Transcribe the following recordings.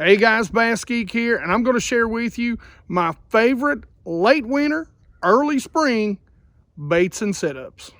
Hey guys, BassGeek here, and I'm going to share with you my favorite late winter, early spring baits and setups.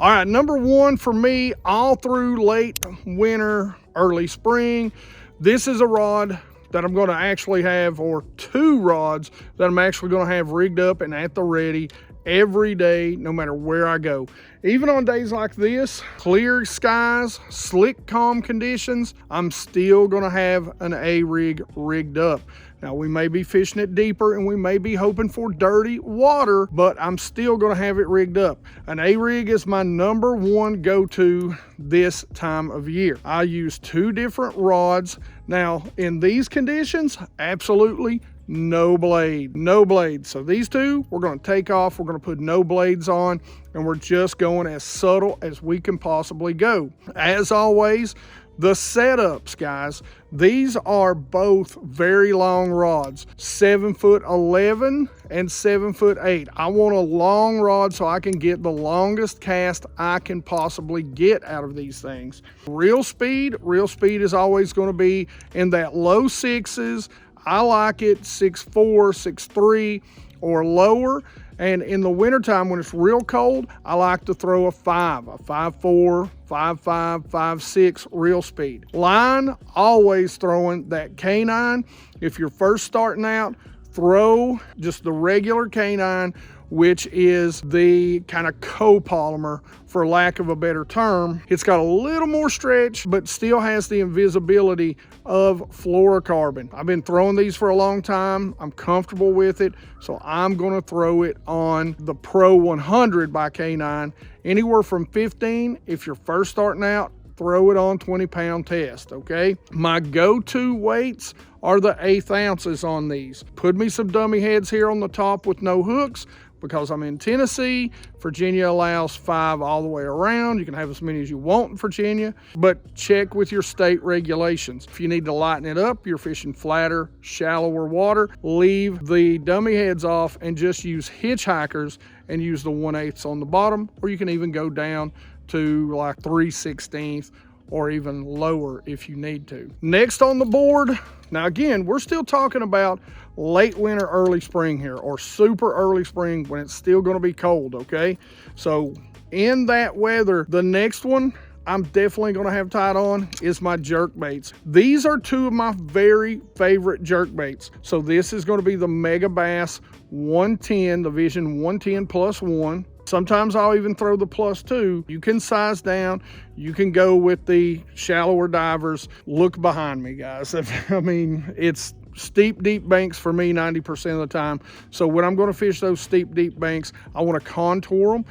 All right, number one for me, all through late winter, early spring, this is a rod that I'm going to actually have, or two rods that I'm actually going to have rigged up and at the ready every day, no matter where I go. Even on days like this, clear skies, slick, calm conditions, I'm still going to have an ARig rigged up. Now, we may be fishing it deeper and we may be hoping for dirty water, but I'm still going to have it rigged up. An ARig is my number one go-to this time of year. I use two different rods. Now, in these conditions, absolutely no blade. So these two, we're going to take off. We're going to put no blades on, and we're just going as subtle as we can possibly go. As always, the setups, guys, these are both very long rods, 7'11" and 7'8". I want a long rod so I can get the longest cast I can possibly get out of these things. Reel speed is always going to be in that low sixes. I like it 6'4", 6'3", or lower. And in the wintertime, when it's real cold, I like to throw a 5'4", 5'5", 5'6", reel speed. Line, always throwing that K9. If you're first starting out, throw just the regular K9, which is the kind of copolymer, for lack of a better term. It's got a little more stretch, but still has the invisibility of fluorocarbon. I've been throwing these for a long time. I'm comfortable with it, so I'm gonna throw it on the Pro 100 by K9. Anywhere from 15, if you're first starting out, throw it on 20-pound test, okay? My go-to weights are the 1/8 ounces on these. Put me some dummy heads here on the top with no hooks, because I'm in Tennessee. Virginia allows 5 all the way around. You can have as many as you want in Virginia, but check with your state regulations. If you need to lighten it up, you're fishing flatter, shallower water, leave the dummy heads off and just use hitchhikers and use the 1/8 on the bottom, or you can even go down to like 3/16 or even lower if you need to. Next on the board, now again, we're still talking about late winter, early spring here, or super early spring when it's still gonna be cold, okay? So in that weather, the next one I'm definitely gonna have tied on is my jerk baits. These are two of my very favorite jerk baits. So this is gonna be the Mega Bass 110, the Vision 110 +1. Sometimes I'll even throw the +2. You can size down. You can go with the shallower divers. Look behind me, guys. I mean, it's steep, deep banks for me 90% of the time. So when I'm going to fish those steep, deep banks, I want to contour them.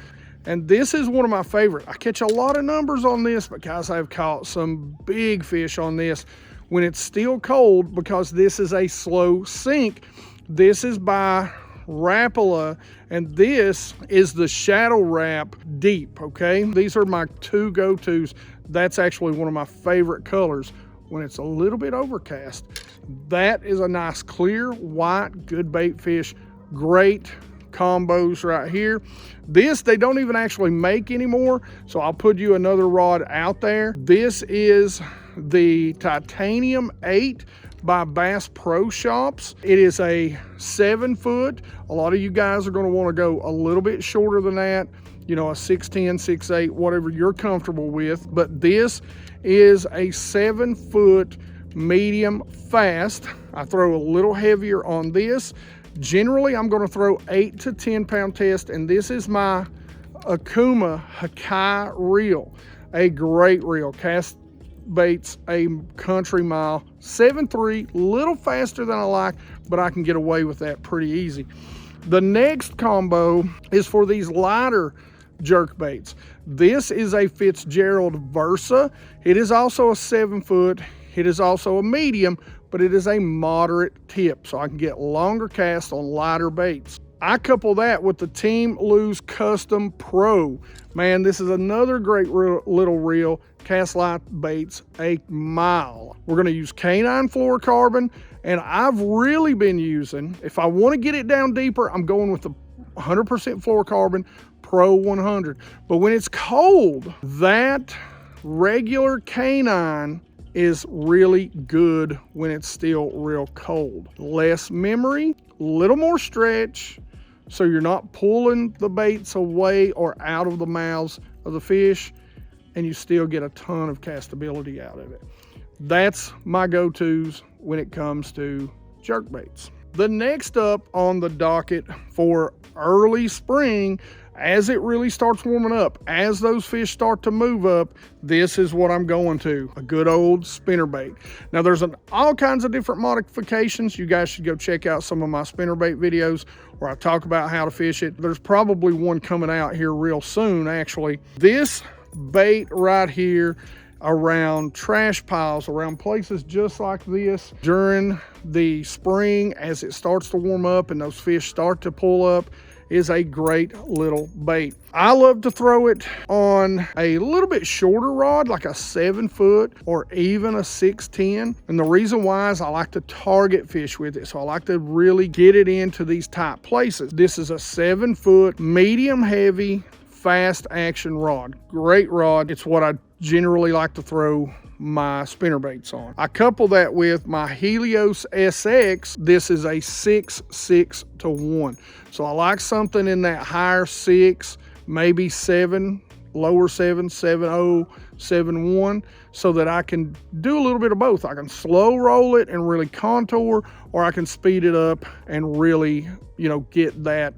And this is one of my favorite. I catch a lot of numbers on this, but guys, I've caught some big fish on this when it's still cold, because this is a slow sink. This is by Rapala, and this is the Shadow Wrap Deep, okay? These are my two go-tos. That's actually one of my favorite colors when it's a little bit overcast. That is a nice clear white, good bait fish. Great combos right here. This they don't even actually make anymore, so I'll put you another rod out there. This is the Titanium 8 by Bass Pro Shops. It is a 7-foot. A lot of you guys are going to want to go a little bit shorter than that, you know, a 6'10", 6'8", whatever you're comfortable with. But this is a 7-foot medium fast. I throw a little heavier on this. Generally, I'm going to throw 8 to 10 pound test, and this is my Akuma Hakai reel. A great reel. Cast baits a country mile, 7'3", little faster than I like, but I can get away with that pretty easy. The next combo is for these lighter jerk baits. This is a Fitzgerald Versa. It is also a 7-foot. It is also a medium, but it is a moderate tip, so I can get longer casts on lighter baits. I couple that with the Team Lose Custom Pro. Man, this is another great little reel. Cast light baits a mile. We're going to use K9 fluorocarbon, and I've really been using, if I want to get it down deeper, I'm going with the 100% fluorocarbon, Pro 100. But when it's cold, that regular canine is really good when it's still real cold. Less memory, little more stretch, so you're not pulling the baits away or out of the mouths of the fish, and you still get a ton of castability out of it. That's my go-tos when it comes to jerkbaits. The next up on the docket for early spring, as it really starts warming up, as those fish start to move up, this is what I'm going to, a good old spinnerbait. Now there's all kinds of different modifications. You guys should go check out some of my spinnerbait videos where I talk about how to fish it. There's probably one coming out here real soon, actually. This bait right here, around trash piles, around places just like this during the spring, as it starts to warm up and those fish start to pull up, is a great little bait. I love to throw it on a little bit shorter rod, like a 7-foot or even a 6'10". And the reason why is I like to target fish with it. So I like to really get it into these tight places. This is a 7-foot, medium heavy, fast action rod. Great rod. It's what I generally like to throw my spinnerbaits on. I couple that with my Helios SX. This is a 6-6-1. So I like something in that higher 6, maybe 7, lower 7, 7-0, 7-1, so that I can do a little bit of both. I can slow roll it and really contour, or I can speed it up and really, get that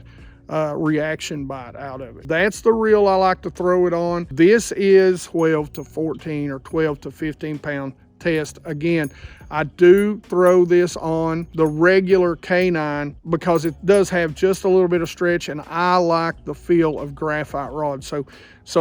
reaction bite out of it. That's the reel I like to throw it on. This is 12 to 14 or 12 to 15 pound test. Again, I do throw this on the regular canine because it does have just a little bit of stretch, and I like the feel of graphite rod. So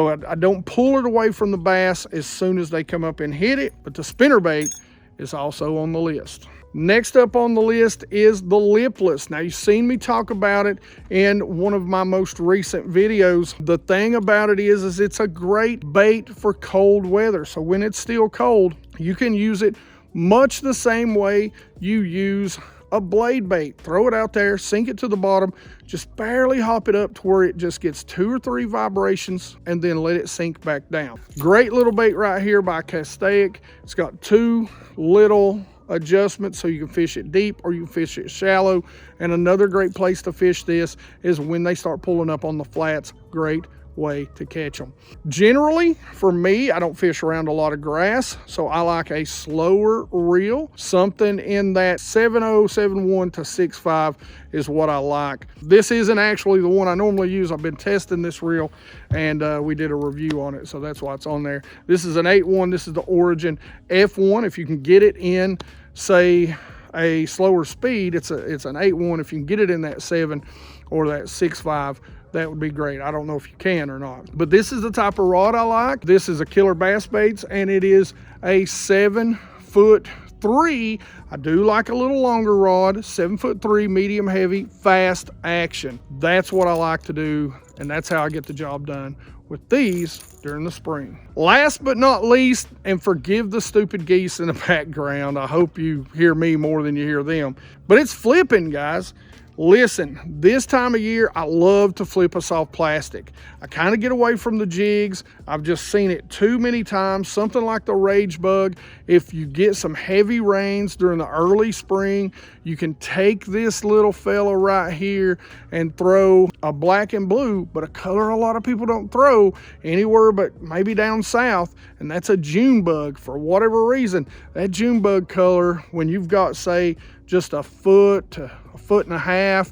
I don't pull it away from the bass as soon as they come up and hit it, but the spinnerbait is also on the list. Next up on the list is the Lipless. Now, you've seen me talk about it in one of my most recent videos. The thing about it is it's a great bait for cold weather. So when it's still cold, you can use it much the same way you use a blade bait. Throw it out there, sink it to the bottom, just barely hop it up to where it just gets 2 or 3 vibrations, and then let it sink back down. Great little bait right here by Castaic. It's got 2 little adjustments, so you can fish it deep or you can fish it shallow. And another great place to fish this is when they start pulling up on the flats. Great way to catch them. Generally, for me, I don't fish around a lot of grass, so I like a slower reel. Something in that 7.0, 7.1 to 6.5 is what I like. This isn't actually the one I normally use. I've been testing this reel, and we did a review on it, so that's why it's on there. This is an 8.1. This is the Origin F1. If you can get it in, say, a slower speed, it's an 8.1. If you can get it in that 7 or that 6.5, that would be great. I don't know if you can or not, but this is the type of rod I like. This is a Killer Bass Baits, and it is a 7'3". I do like a little longer rod, 7'3", medium heavy, fast action. That's what I like to do, and that's how I get the job done with these during the spring. Last but not least, and forgive the stupid geese in the background, I hope you hear me more than you hear them, but it's flipping, guys. Listen, this time of year, I love to flip a soft plastic. I kind of get away from the jigs. I've just seen it too many times, something like the Rage Bug. If you get some heavy rains during the early spring, you can take this little fella right here and throw a black and blue, but a color a lot of people don't throw anywhere but maybe down south, and that's a June bug. For whatever reason, that June bug color, when you've got, say, just a foot to a foot and a half,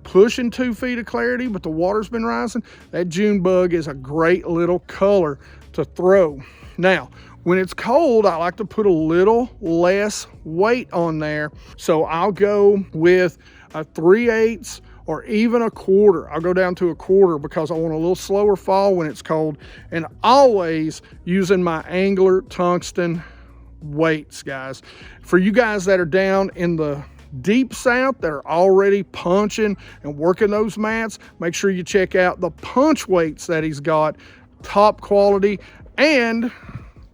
pushing 2 feet of clarity, but the water's been rising, that June bug is a great little color to throw. Now, when it's cold, I like to put a little less weight on there. So I'll go with a 3/8 or even a 1/4. I'll go down to a 1/4 because I want a little slower fall when it's cold, and always using my Angler tungsten weights, guys. For you guys that are down in the deep south that are already punching and working those mats, make sure you check out the punch weights that he's got. Top quality, and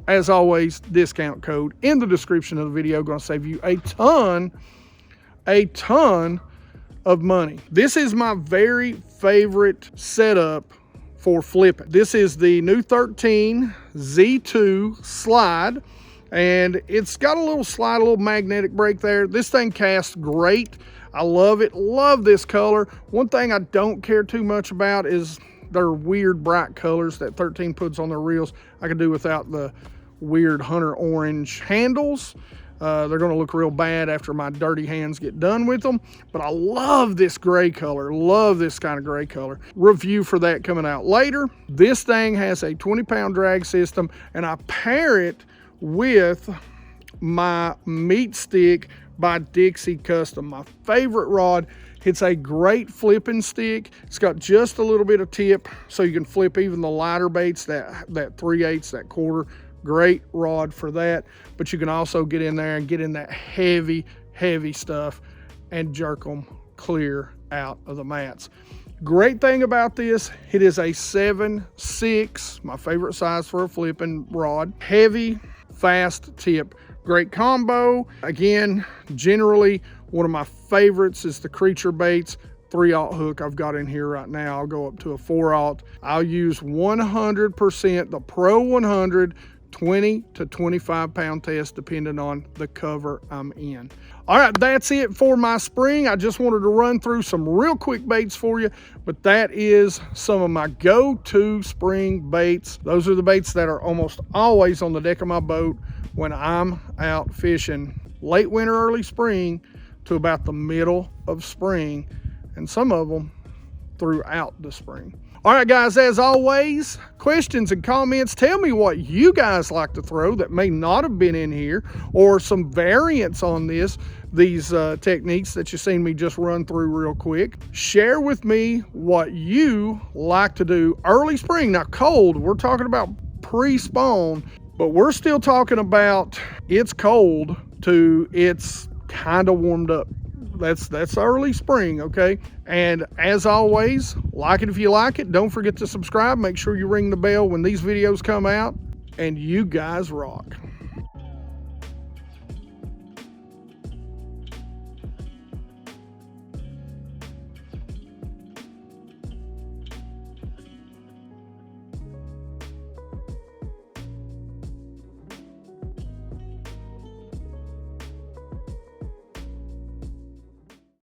as always, discount code in the description of the video, going to save you a ton of money. This is my very favorite setup for flipping. This is the new 13 Z2 slide, and it's got a little slide, a little magnetic brake there. This thing casts great. I love it, love this color. One thing I don't care too much about is their weird bright colors that 13 puts on their reels. I could do without the weird hunter orange handles. They're gonna look real bad after my dirty hands get done with them, but I love this gray color, love this kind of gray color. Review for that coming out later. This thing has a 20-pound drag system, and I pair it with my meat stick by Dixie Custom, my favorite rod. It's a great flipping stick. It's got just a little bit of tip so you can flip even the lighter baits, that 3/8, that quarter. Great rod for that, but you can also get in there and get in that heavy stuff and jerk them clear out of the mats. Great thing about this, it is a 7/6, my favorite size for a flipping rod. Heavy, fast tip, great combo. Again, generally one of my favorites is the Creature Baits 3/0 hook I've got in here right now. I'll go up to a 4/0. I'll use 100% the Pro 100 20 to 25 pound test depending on the cover I'm in. All right, that's it for my spring. I just wanted to run through some real quick baits for you, but that is some of my go-to spring baits. Those are the baits that are almost always on the deck of my boat when I'm out fishing late winter, early spring to about the middle of spring, and some of them throughout the spring. All right, guys, as always, questions and comments. Tell me what you guys like to throw that may not have been in here, or some variants on these techniques that you've seen me just run through real quick. Share with me what you like to do early spring. Now, cold, we're talking about pre-spawn, but we're still talking about it's cold to it's kind of warmed up. That's early spring, okay? And as always, like it if you like it. Don't forget to subscribe. Make sure you ring the bell when these videos come out. And you guys rock.